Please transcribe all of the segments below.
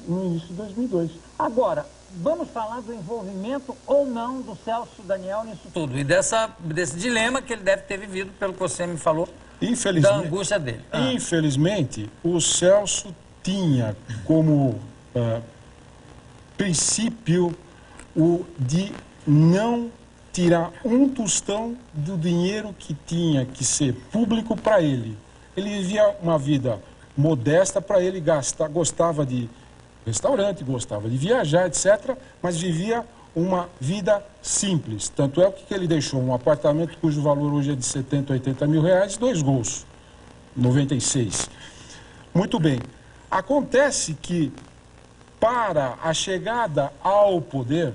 no início de 2002. Agora, vamos falar do envolvimento ou não do Celso Daniel nisso tudo. E desse dilema que ele deve ter vivido, pelo que você me falou, da angústia dele. Infelizmente, o Celso tinha como princípio o de não tirar um tostão do dinheiro que tinha que ser público para ele. Ele vivia uma vida modesta para ele gastar, gostava de restaurante, gostava de viajar, etc., mas vivia uma vida simples. Tanto é que ele deixou um apartamento cujo valor hoje é de 70, 80 mil reais, 2 gols, 96. Muito bem. Acontece que, para a chegada ao poder,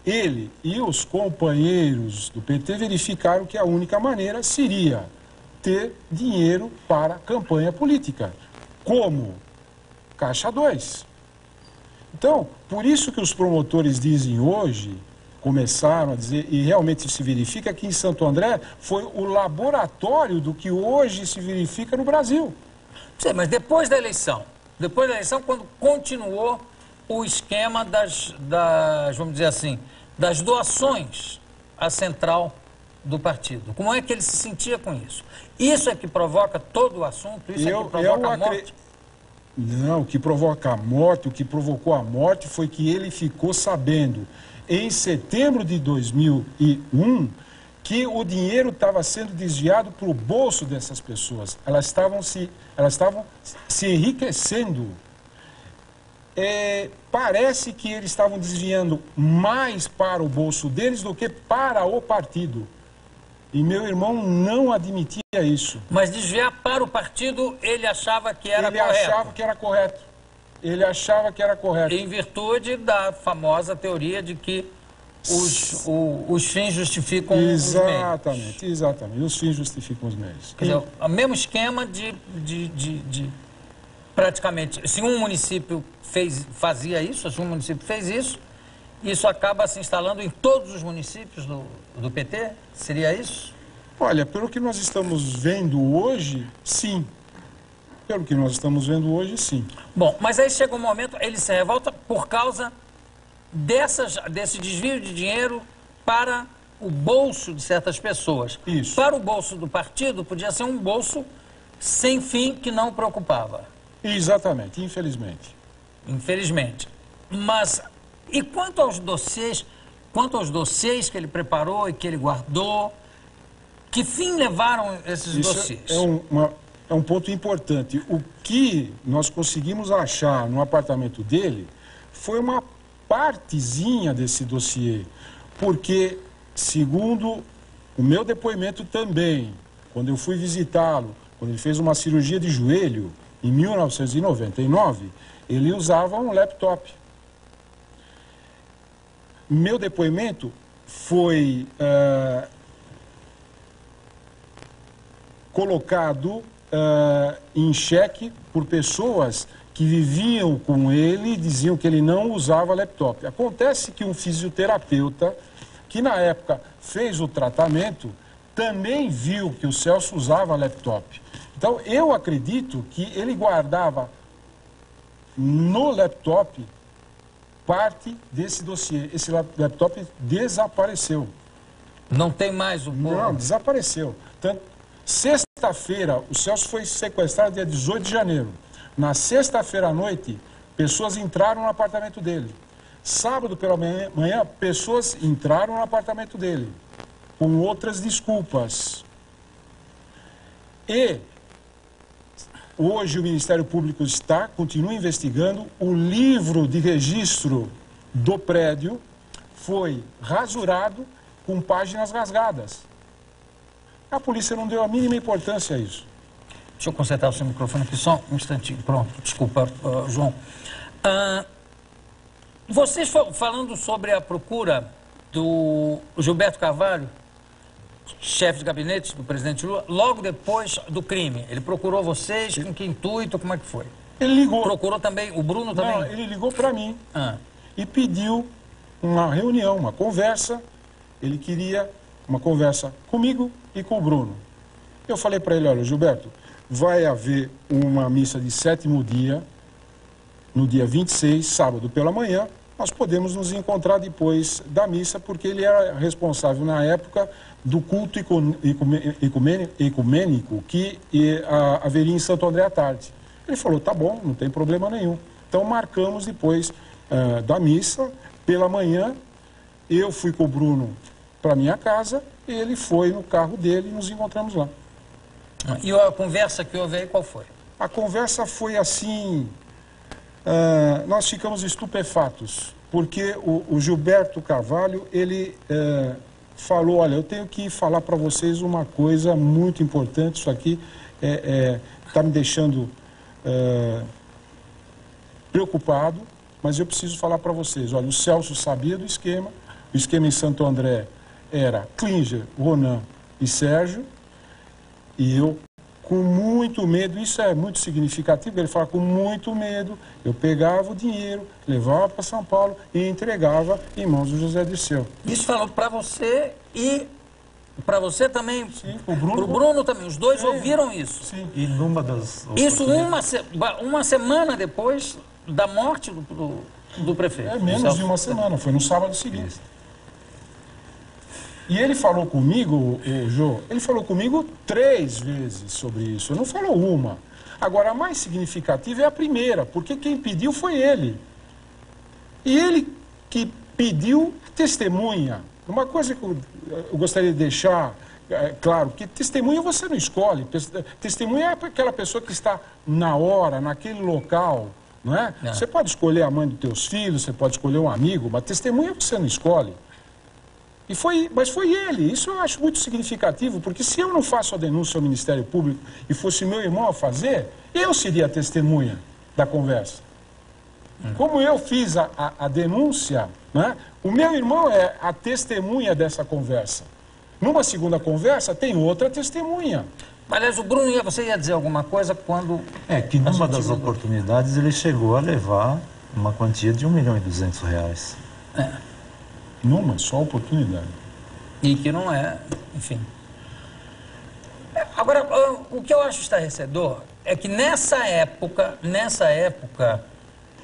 ele e os companheiros do PT verificaram que a única maneira seria ter dinheiro para campanha política. Como? Caixa 2. Então, por isso que os promotores dizem hoje, começaram a dizer, e realmente se verifica que em Santo André foi o laboratório do que hoje se verifica no Brasil. Sim, mas depois da eleição, quando continuou o esquema vamos dizer assim, das doações à central do partido, como é que ele se sentia com isso? Isso é que provoca todo o assunto? Isso é que provoca a morte? Não, o que provoca a morte, o que provocou a morte foi que ele ficou sabendo, em setembro de 2001, que o dinheiro estava sendo desviado para o bolso dessas pessoas. Elas estavam se enriquecendo. Parece que eles estavam desviando mais para o bolso deles do que para o partido. E meu irmão não admitia isso. Mas desviar para o partido, ele achava que era correto? Ele achava que era correto. Ele achava que era correto. Em virtude da famosa teoria de que os fins justificam os meios. Exatamente. Os fins justificam os meios. Quer dizer, o mesmo esquema praticamente, se um município fazia isso, se um município fez isso, isso acaba se instalando em todos os municípios do PT? Seria isso? Olha, pelo que nós estamos vendo hoje, sim. Pelo que nós estamos vendo hoje, sim. Bom, mas aí chega um momento, ele se revolta por causa desse desvio de dinheiro para o bolso de certas pessoas. Isso. Para o bolso do partido, podia ser um bolso sem fim que não preocupava. Exatamente, infelizmente. Infelizmente. Mas, e quanto aos dossiês que ele preparou e que ele guardou, que fim levaram esses dossiês? É um ponto importante. O que nós conseguimos achar no apartamento dele foi uma partezinha desse dossiê, porque, segundo o meu depoimento também, quando eu fui visitá-lo, quando ele fez uma cirurgia de joelho, em 1999, ele usava um laptop. Meu depoimento foi colocado em xeque por pessoas que viviam com ele e diziam que ele não usava laptop. Acontece que um fisioterapeuta, que na época fez o tratamento, também viu que o Celso usava laptop. Então, eu acredito que ele guardava no laptop parte desse dossiê. Esse laptop desapareceu. Não tem mais o... Não, desapareceu. Tanto, sexta-feira, o Celso foi sequestrado dia 18 de janeiro. Na sexta-feira à noite, pessoas entraram no apartamento dele. Sábado pela manhã, pessoas entraram no apartamento dele, com outras desculpas. E hoje o Ministério Público continua investigando. O livro de registro do prédio foi rasurado com páginas rasgadas. A polícia não deu a mínima importância a isso. Deixa eu consertar o seu microfone aqui só um instantinho. Pronto, desculpa, João. Vocês falando sobre a procura do Gilberto Carvalho, chefe de gabinete do presidente Lula, logo depois do crime. Ele procurou vocês, com que intuito, como é que foi? Ele ligou. Procurou também, o Bruno também? Não, ele ligou para mim e pediu uma reunião, uma conversa. Ele queria uma conversa comigo e com o Bruno. Eu falei para ele, olha, Gilberto, vai haver uma missa de 7º dia no dia 26, sábado pela manhã, nós podemos nos encontrar depois da missa, porque ele era responsável na época do culto ecumênico que haveria em Santo André à tarde. Ele falou, tá bom, não tem problema nenhum. Então marcamos depois da missa, pela manhã, eu fui com o Bruno para minha casa, e ele foi no carro dele e nos encontramos lá. E a conversa que houve aí, qual foi? A conversa foi assim, nós ficamos estupefatos, porque o Gilberto Carvalho, ele falou, olha, eu tenho que falar para vocês uma coisa muito importante, isso aqui está me deixando preocupado, mas eu preciso falar para vocês, olha, o Celso sabia do esquema, o esquema em Santo André era Klinger, Ronan e Sérgio, e eu, com muito medo, isso é muito significativo, ele fala, com muito medo, eu pegava o dinheiro, levava para São Paulo e entregava em mãos do José Dirceu. Isso falou para você e para você também? Sim, o Bruno. Pro Bruno também, os dois ouviram isso? Sim. E numa das... Isso uma semana depois da morte do prefeito. É menos de uma semana, foi no sábado seguinte. E ele falou comigo, o Jô, ele falou comigo 3 vezes sobre isso, não falou uma. Agora, a mais significativa é a primeira, porque quem pediu foi ele. E ele que pediu testemunha. Uma coisa que eu gostaria de deixar claro, que testemunha você não escolhe. Testemunha é aquela pessoa que está na hora, naquele local, não é? Não. Você pode escolher a mãe dos teus filhos, você pode escolher um amigo, mas testemunha você não escolhe. Mas foi ele, isso eu acho muito significativo, porque se eu não faço a denúncia ao Ministério Público e fosse meu irmão a fazer, eu seria a testemunha da conversa. Como eu fiz a denúncia, né, o meu irmão é a testemunha dessa conversa. Numa segunda conversa, tem outra testemunha. Aliás, o Bruno, você ia dizer alguma coisa quando... que numa das oportunidades ele chegou a levar uma quantia de R$1.200.000. Numa só oportunidade. E que não é, enfim. Agora, o que eu acho estarrecedor é que nessa época,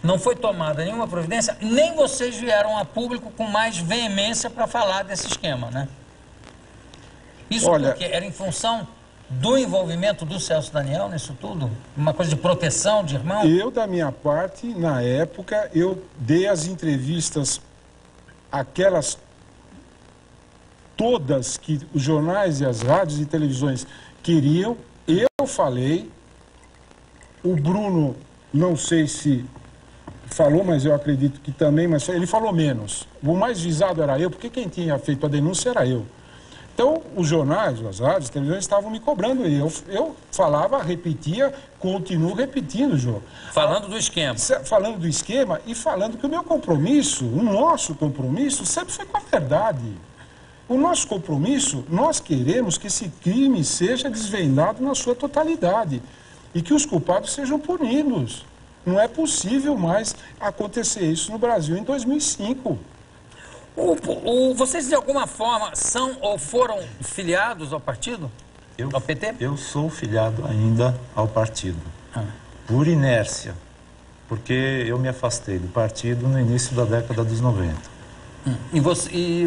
não foi tomada nenhuma providência, nem vocês vieram a público com mais veemência para falar desse esquema, né? Isso porque era em função do envolvimento do Celso Daniel nisso tudo? Uma coisa de proteção de irmão? Eu, da minha parte, na época, eu dei as entrevistas, aquelas todas que os jornais e as rádios e televisões queriam, eu falei, o Bruno, não sei se falou, mas eu acredito que também, mas ele falou menos. O mais visado era eu, porque quem tinha feito a denúncia era eu. Então, os jornais, as rádios, as televisões estavam me cobrando e eu falava, repetia, continuo repetindo, Jô. Falando do esquema. Falando do esquema e falando que o meu compromisso, o nosso compromisso, sempre foi com a verdade. O nosso compromisso, nós queremos que esse crime seja desvendado na sua totalidade e que os culpados sejam punidos. Não é possível mais acontecer isso no Brasil em 2005. Vocês, de alguma forma, são ou foram filiados ao partido? Ao PT? Eu sou filiado ainda ao partido, por inércia, porque eu me afastei do partido no início da década dos 90. E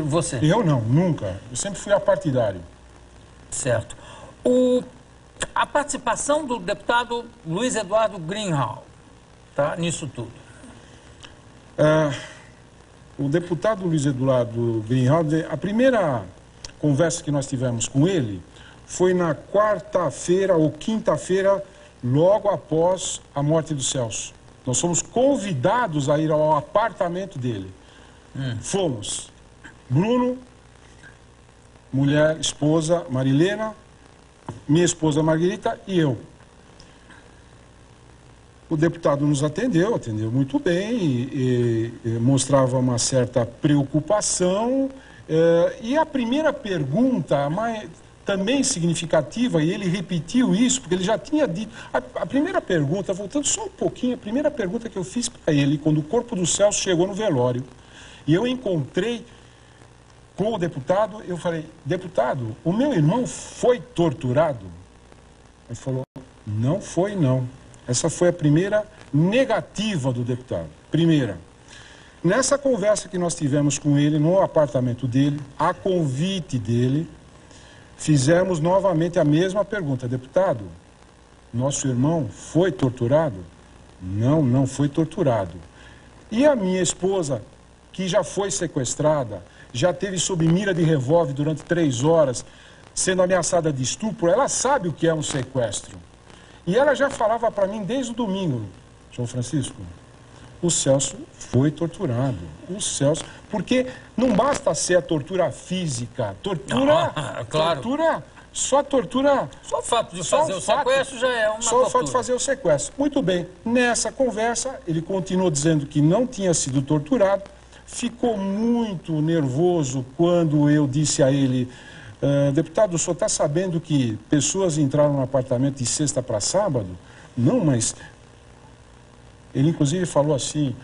você? Eu não, nunca. Eu sempre fui apartidário. Certo. A participação do deputado Luiz Eduardo Greenhalgh, tá, nisso tudo? O deputado Luiz Eduardo Greenhalgh, a primeira conversa que nós tivemos com ele foi na quarta-feira ou quinta-feira, logo após a morte do Celso. Nós fomos convidados a ir ao apartamento dele. Fomos Bruno, mulher, esposa Marilena, minha esposa Margarita e eu. O deputado nos atendeu muito bem e mostrava uma certa preocupação. E a primeira pergunta, também significativa, e ele repetiu isso, porque ele já tinha dito... A primeira pergunta, voltando só um pouquinho, a primeira pergunta que eu fiz para ele, quando o corpo do Celso chegou no velório, e eu encontrei com o deputado, eu falei, deputado, o meu irmão foi torturado? Ele falou, não foi não. Essa foi a primeira negativa do deputado. Primeira, nessa conversa que nós tivemos com ele no apartamento dele, a convite dele, fizemos novamente a mesma pergunta. Deputado, nosso irmão foi torturado? Não, não foi torturado. E a minha esposa, que já foi sequestrada, já teve sob mira de revólver durante 3 horas, sendo ameaçada de estupro, ela sabe o que é um sequestro. E ela já falava para mim desde o domingo, João Francisco, o Celso foi torturado. O Celso, porque não basta ser a tortura física, tortura, claro. Só o fato de fazer o sequestro já é uma tortura. Só o fato de fazer o sequestro. Muito bem, nessa conversa, ele continuou dizendo que não tinha sido torturado, ficou muito nervoso quando eu disse a ele, deputado, o senhor está sabendo que pessoas entraram no apartamento de sexta para sábado? Não, mas... Ele, inclusive, falou assim,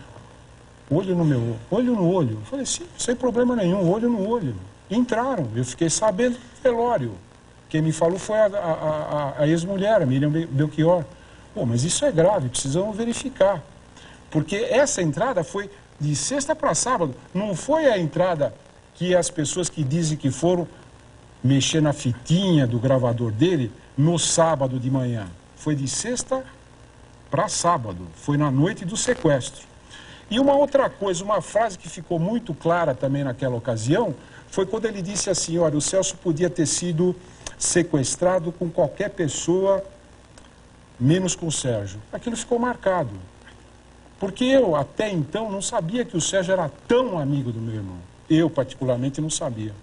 olho no meu olho no olho. Eu falei, sim, sem problema nenhum, olho no olho. Entraram, eu fiquei sabendo do velório. Quem me falou foi a ex-mulher, a Miriam Belchior. Pô, mas isso é grave, precisamos verificar. Porque essa entrada foi de sexta para sábado. Não foi a entrada que as pessoas que dizem que foram mexer na fitinha do gravador dele no sábado de manhã. Foi de sexta para sábado, foi na noite do sequestro. E uma outra coisa, uma frase que ficou muito clara também naquela ocasião, foi quando ele disse assim, olha, o Celso podia ter sido sequestrado com qualquer pessoa, menos com o Sérgio. Aquilo ficou marcado. Porque eu, até então, não sabia que o Sérgio era tão amigo do meu irmão. Eu, particularmente, não sabia.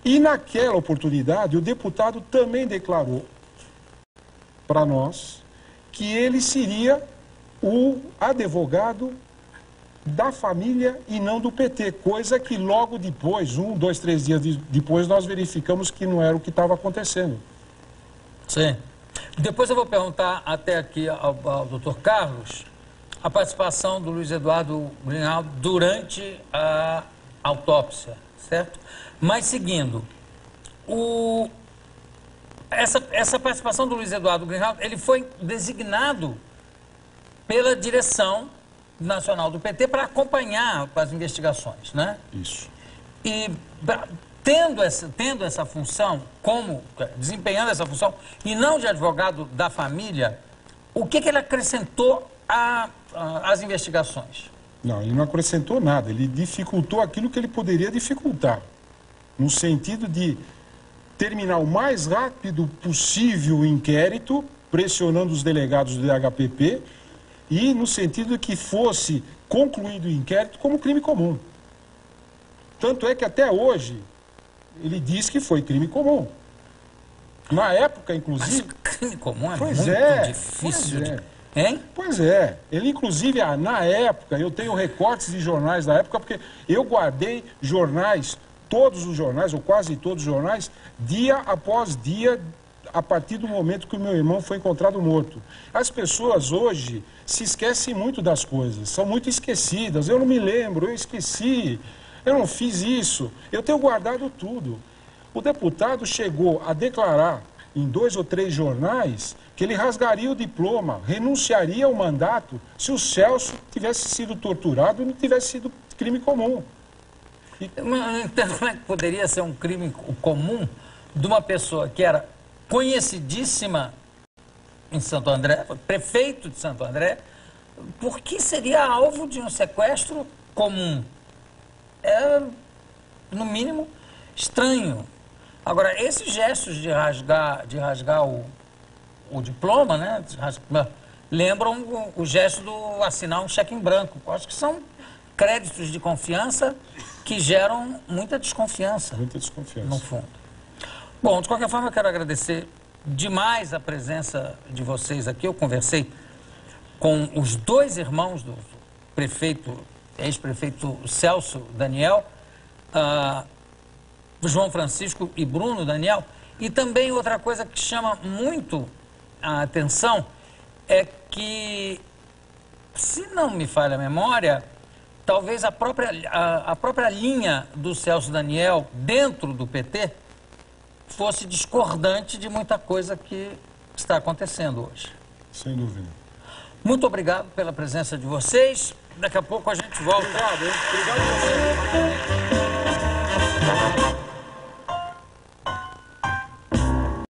E naquela oportunidade, o deputado também declarou para nós que ele seria o advogado da família e não do PT, coisa que logo depois, 1, 2, 3 dias depois, nós verificamos que não era o que estava acontecendo. Sim. Depois eu vou perguntar até aqui ao doutor Carlos a participação do Luiz Eduardo Greenhalgh durante a autópsia, certo? Mas seguindo, essa participação do Luiz Eduardo Greenhalgh, ele foi designado pela direção nacional do PT para acompanhar as investigações, né? Isso. E tendo essa função, desempenhando essa função, e não de advogado da família, o que ele acrescentou às investigações? Não, ele não acrescentou nada, ele dificultou aquilo que ele poderia dificultar, no sentido de terminar o mais rápido possível o inquérito, pressionando os delegados do DHPP, e no sentido de que fosse concluído o inquérito como crime comum. Tanto é que até hoje ele diz que foi crime comum. Na época, inclusive... Mas crime comum é muito difícil. Pois é. Hein? Pois é. Ele, inclusive, na época, eu tenho recortes de jornais da época, porque eu guardei jornais, todos os jornais, ou quase todos os jornais, dia após dia, a partir do momento que o meu irmão foi encontrado morto. As pessoas hoje se esquecem muito das coisas, são muito esquecidas. Eu não me lembro, eu esqueci, eu não fiz isso. Eu tenho guardado tudo. O deputado chegou a declarar em 2 ou 3 jornais que ele rasgaria o diploma, renunciaria ao mandato se o Celso tivesse sido torturado e não tivesse sido crime comum. Então, como é que poderia ser um crime comum de uma pessoa que era conhecidíssima em Santo André, prefeito de Santo André, por que seria alvo de um sequestro comum? É, no mínimo, estranho. Agora, esses gestos de rasgar o diploma, né, lembram o gesto do assinar um cheque em branco. Eu acho que são créditos de confiança que geram muita desconfiança. Muita desconfiança. No fundo. Bom, de qualquer forma, eu quero agradecer demais a presença de vocês aqui. Eu conversei com os 2 irmãos do prefeito, ex-prefeito Celso Daniel, João Francisco e Bruno Daniel. E também outra coisa que chama muito a atenção é que, se não me falha a memória, talvez a própria linha do Celso Daniel dentro do PT fosse discordante de muita coisa que está acontecendo hoje. Sem dúvida. Muito obrigado pela presença de vocês. Daqui a pouco a gente volta. Obrigado, hein? Obrigado a você.